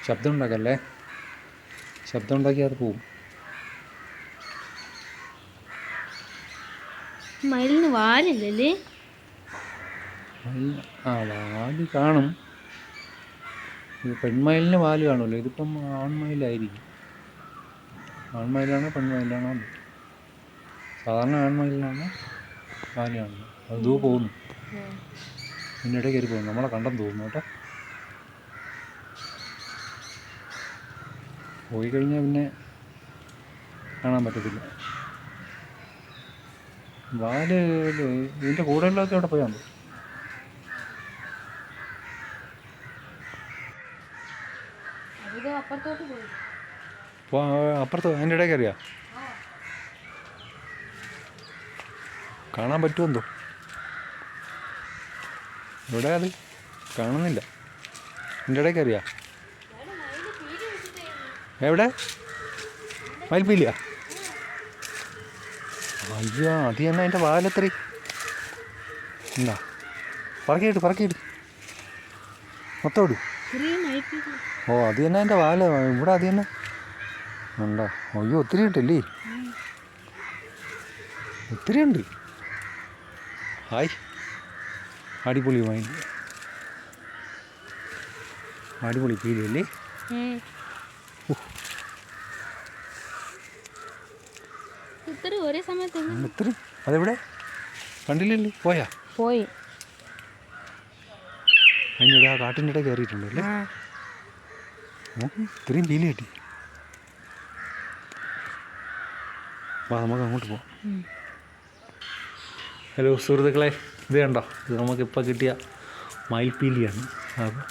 ശബ്ദം ഉണ്ടാക്കല്ലേ, ശബ്ദം ഉണ്ടാക്കി അത് പോവും. മയിലിന് വാലില്ലല്ലേ? വാല് കാണും. ഇത് പെൺമയിലിന് വാല് കാണുമല്ലോ, ഇതിപ്പം ആൺമയിലായിരിക്കും. ആൺമയിലാണോ പെൺമയിലാണോ? സാധാരണ ആൺമയിലിനാണ് വാല് കാണുന്നത്. അത് ദൂ പോകുന്നു, ഇതിൻ്റെ ഇടയിൽ കയറി പോകുന്നു. നമ്മളെ കണ്ടെന്ന് തോന്നുന്നു കേട്ടോ. പോയി കഴിഞ്ഞാൽ പിന്നെ കാണാൻ പറ്റത്തില്ല. വാല് ഇതിൻ്റെ കൂടെയുള്ളതൊക്കെ അവിടെ പോയാൽ അപ്പുറത്ത് അതിൻ്റെ ഇടയിൽ കയറിയാ കാണാൻ പറ്റുമെന്തോ. ഇവിടെ അത് കാണുന്നില്ല. എൻ്റെ ഇടയിൽ കയറിയാ എവിടെ മയിൽപ്പീലിയാ? അയ്യോ, അത് തന്നെ അതിൻ്റെ വാലെത്രയും എന്താ പറക്കിയിട്ട് മൊത്തം ഇടും. അത് തന്നെ അതിൻ്റെ വാല് ഇവിടെ അത് തന്നെ ഉണ്ടോ? അയ്യോ, ഒത്തിരി ഉണ്ടല്ലേ, ഒത്തിരി ഉണ്ട്. ഹായ്, അടിപൊളി മയിൽ, അടിപൊളി പീലിയല്ലേ? ഒരേ സമയത്ത് ഒത്തിരി. അതെവിടെ കണ്ടില്ലല്ലോ? പോയി അതിൻ്റെ ഇടയിൽ, ആ കാട്ടിൻ്റെ ഇടയിൽ കയറിയിട്ടുണ്ടല്ലേ. ഇത്രയും പീലി കിട്ടി. വാ, നമുക്ക് അങ്ങോട്ട് പോവാം. ഹലോ സുഹൃത്തുക്കളെ, ഇത് കണ്ടോ? ഇത് നമുക്കിപ്പോൾ കിട്ടിയ മയിൽപ്പീലിയാണ്.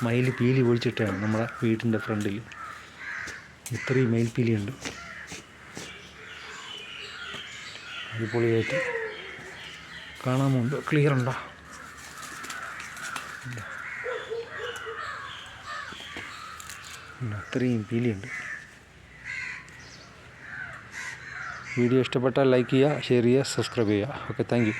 മയിൽ പീലി പൊളിച്ചിട്ടാണ് നമ്മുടെ വീടിൻ്റെ ഫ്രണ്ടിൽ ഇത്രയും മയിൽപ്പീലിയുണ്ട്. അടിപൊളിയായിട്ട് കാണാമുണ്ട്. ക്ലിയർ ഉണ്ടോ? അത്രയും പീലിയുണ്ട്. വീഡിയോ ഇഷ്ടപ്പെട്ടാൽ ലൈക്ക് ചെയ്യുക, ഷെയർ ചെയ്യുക, സബ്സ്ക്രൈബ് ചെയ്യുക. Okay, thank you.